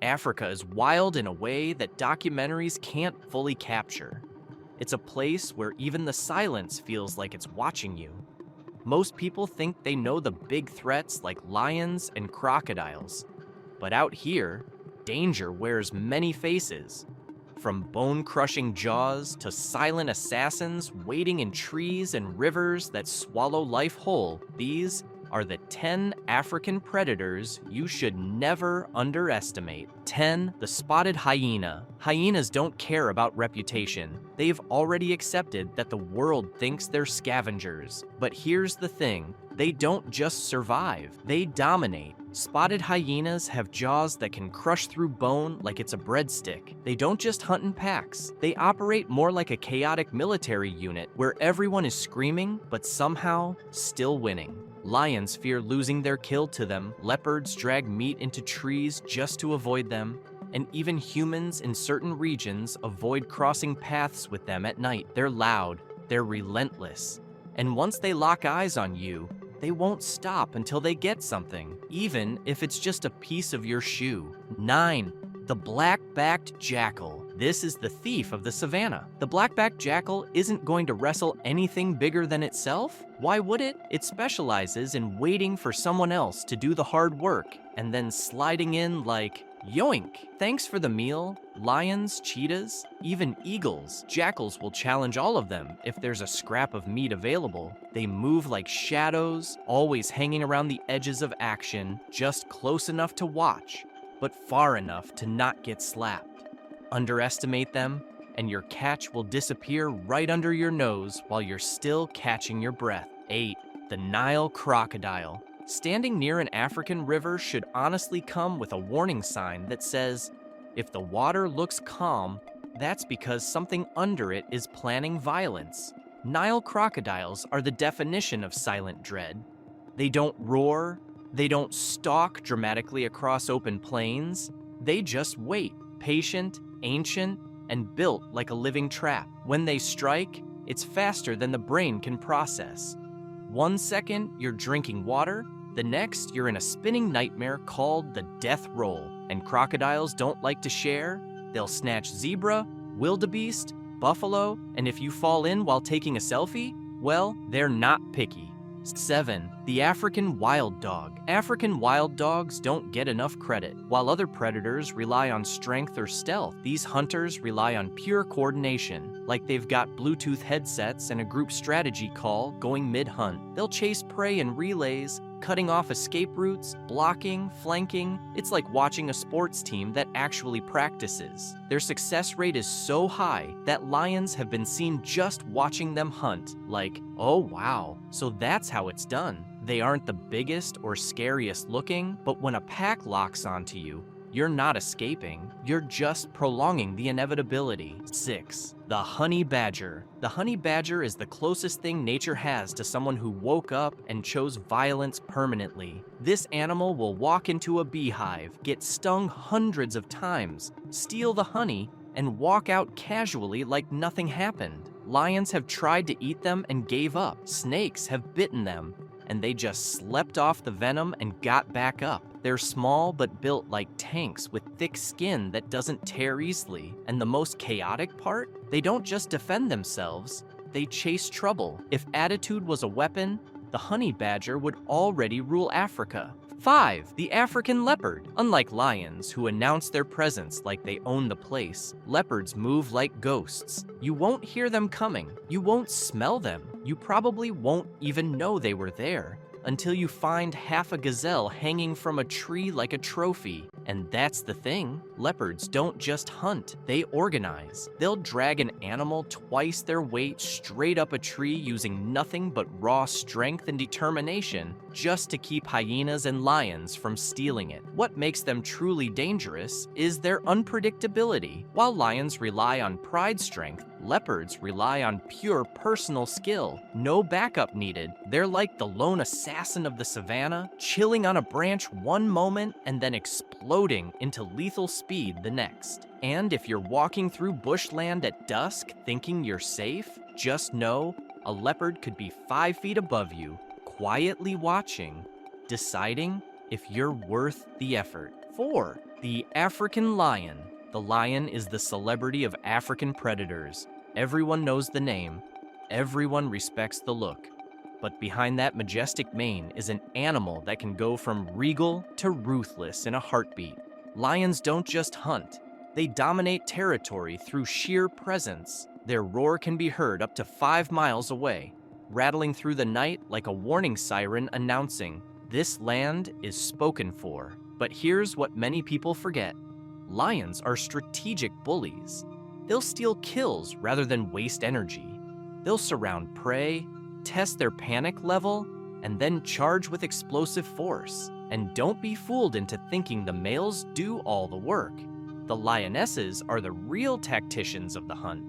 Africa is wild in a way that documentaries can't fully capture. It's a place where even the silence feels like it's watching you. Most people think they know the big threats like lions and crocodiles. But out here, danger wears many faces. From bone-crushing jaws to silent assassins waiting in trees and rivers that swallow life whole, these are the 10 African predators you should never underestimate. 10. The spotted hyena. Hyenas don't care about reputation. They've already accepted that the world thinks they're scavengers. But here's the thing, they don't just survive, they dominate. Spotted hyenas have jaws that can crush through bone like it's a breadstick. They don't just hunt in packs. They operate more like a chaotic military unit where everyone is screaming but somehow still winning. Lions fear losing their kill to them, leopards drag meat into trees just to avoid them, and even humans in certain regions avoid crossing paths with them at night. They're loud, they're relentless, and once they lock eyes on you, they won't stop until they get something, even if it's just a piece of your shoe. 9. The black-backed jackal. This is the thief of the savannah. The black-backed jackal isn't going to wrestle anything bigger than itself. Why would it? It specializes in waiting for someone else to do the hard work and then sliding in like, yoink! Thanks for the meal. Lions, cheetahs, even eagles. Jackals will challenge all of them if there's a scrap of meat available. They move like shadows, always hanging around the edges of action, just close enough to watch, but far enough to not get slapped. Underestimate them, and your catch will disappear right under your nose while you're still catching your breath. 8. The Nile crocodile. Standing near an African river should honestly come with a warning sign that says, if the water looks calm, that's because something under it is planning violence. Nile crocodiles are the definition of silent dread. They don't roar, they don't stalk dramatically across open plains, they just wait, patient, ancient, and built like a living trap. When they strike, it's faster than the brain can process. 1 second, you're drinking water, the next, you're in a spinning nightmare called the death roll. And crocodiles don't like to share. They'll snatch zebra, wildebeest, buffalo, and if you fall in while taking a selfie, well, they're not picky. 7. The African wild dog. African wild dogs don't get enough credit. While other predators rely on strength or stealth, these hunters rely on pure coordination, like they've got Bluetooth headsets and a group strategy call going mid-hunt. They'll chase prey in relays, cutting off escape routes, blocking, flanking. It's like watching a sports team that actually practices. Their success rate is so high that lions have been seen just watching them hunt, like, oh wow, so that's how it's done. They aren't the biggest or scariest looking, but when a pack locks onto you, you're not escaping, you're just prolonging the inevitability. 6. The honey badger. The honey badger is the closest thing nature has to someone who woke up and chose violence permanently. This animal will walk into a beehive, get stung hundreds of times, steal the honey, and walk out casually like nothing happened. Lions have tried to eat them and gave up. Snakes have bitten them, and they just slept off the venom and got back up. They're small but built like tanks with thick skin that doesn't tear easily. And the most chaotic part? They don't just defend themselves, they chase trouble. If attitude was a weapon, the honey badger would already rule Africa. 5. The African leopard. Unlike lions, who announce their presence like they own the place, leopards move like ghosts. You won't hear them coming. You won't smell them. You probably won't even know they were there until you find half a gazelle hanging from a tree like a trophy. And that's the thing, leopards don't just hunt, they organize. They'll drag an animal twice their weight straight up a tree using nothing but raw strength and determination just to keep hyenas and lions from stealing it. What makes them truly dangerous is their unpredictability. While lions rely on pride strength, leopards rely on pure personal skill. No backup needed. They're like the lone assassin of the savannah, chilling on a branch one moment and then exploding into lethal speed the next. And if you're walking through bushland at dusk thinking you're safe, just know a leopard could be 5 feet above you, quietly watching, deciding if you're worth the effort. 4. The African lion. The lion is the celebrity of African predators. Everyone knows the name. Everyone respects the look. But behind that majestic mane is an animal that can go from regal to ruthless in a heartbeat. Lions don't just hunt. They dominate territory through sheer presence. Their roar can be heard up to 5 miles away, rattling through the night like a warning siren announcing, "This land is spoken for." But here's what many people forget. Lions are strategic bullies. They'll steal kills rather than waste energy. They'll surround prey, test their panic level, and then charge with explosive force. And don't be fooled into thinking the males do all the work. The lionesses are the real tacticians of the hunt.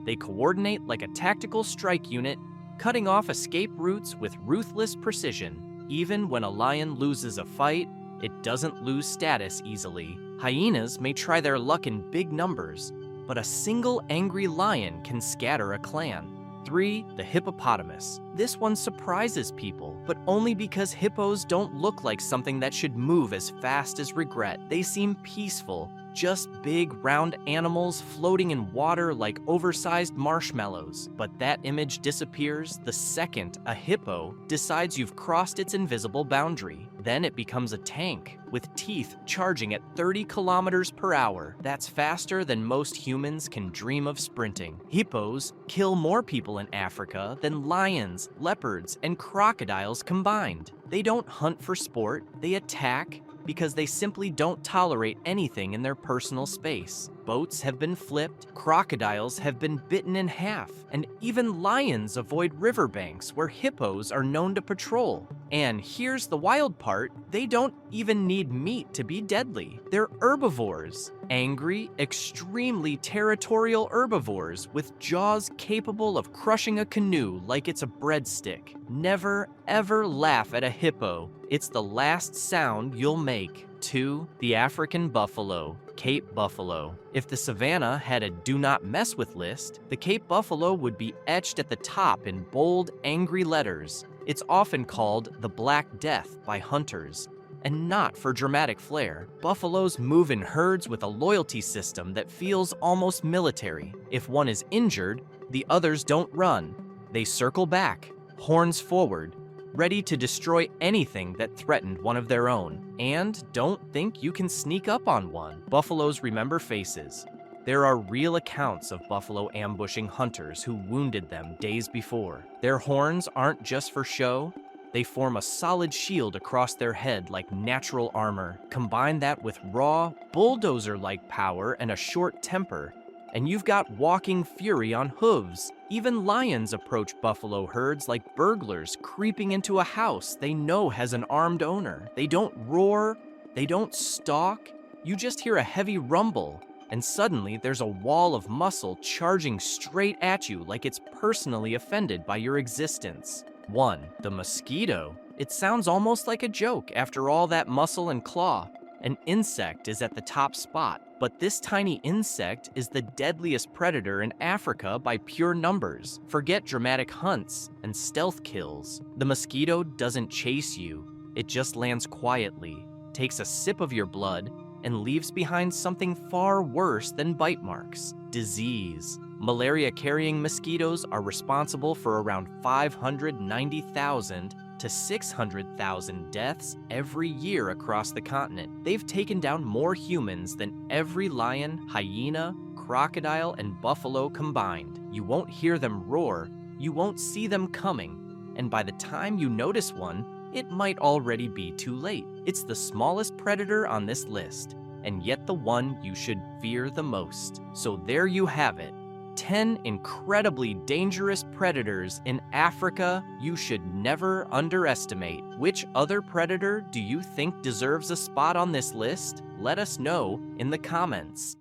They coordinate like a tactical strike unit, cutting off escape routes with ruthless precision. Even when a lion loses a fight, it doesn't lose status easily. Hyenas may try their luck in big numbers, but a single angry lion can scatter a clan. 3. The hippopotamus. This one surprises people, but only because hippos don't look like something that should move as fast as regret. They seem peaceful, just big, round animals floating in water like oversized marshmallows. But that image disappears the second a hippo decides you've crossed its invisible boundary. Then it becomes a tank, with teeth charging at 30 kilometers per hour. That's faster than most humans can dream of sprinting. Hippos kill more people in Africa than lions, leopards, and crocodiles combined. They don't hunt for sport, they attack because they simply don't tolerate anything in their personal space. Boats have been flipped, crocodiles have been bitten in half, and even lions avoid riverbanks where hippos are known to patrol. And here's the wild part, they don't even need meat to be deadly. They're herbivores. Angry, extremely territorial herbivores with jaws capable of crushing a canoe like it's a breadstick. Never, ever laugh at a hippo. It's the last sound you'll make. 2. The African buffalo, Cape buffalo. If the savannah had a do not mess with list, the Cape buffalo would be etched at the top in bold, angry letters. It's often called the Black Death by hunters, and not for dramatic flair. Buffaloes move in herds with a loyalty system that feels almost military. If one is injured, the others don't run. They circle back, horns forward, ready to destroy anything that threatened one of their own. And don't think you can sneak up on one. Buffaloes remember faces. There are real accounts of buffalo ambushing hunters who wounded them days before. Their horns aren't just for show. They form a solid shield across their head like natural armor. Combine that with raw, bulldozer-like power and a short temper, and you've got walking fury on hooves. Even lions approach buffalo herds like burglars creeping into a house they know has an armed owner. They don't roar, they don't stalk. You just hear a heavy rumble, and suddenly there's a wall of muscle charging straight at you like it's personally offended by your existence. 1. The mosquito. It sounds almost like a joke after all that muscle and claw. An insect is at the top spot, but this tiny insect is the deadliest predator in Africa by pure numbers. Forget dramatic hunts and stealth kills. The mosquito doesn't chase you. It just lands quietly, takes a sip of your blood, and leaves behind something far worse than bite marks: disease. Malaria-carrying mosquitoes are responsible for around 590,000 to 600,000 deaths every year across the continent. They've taken down more humans than every lion, hyena, crocodile, and buffalo combined. You won't hear them roar, you won't see them coming, and by the time you notice one, it might already be too late. It's the smallest predator on this list, and yet the one you should fear the most. So there you have it. 10 incredibly dangerous predators in Africa you should never underestimate. Which other predator do you think deserves a spot on this list? Let us know in the comments.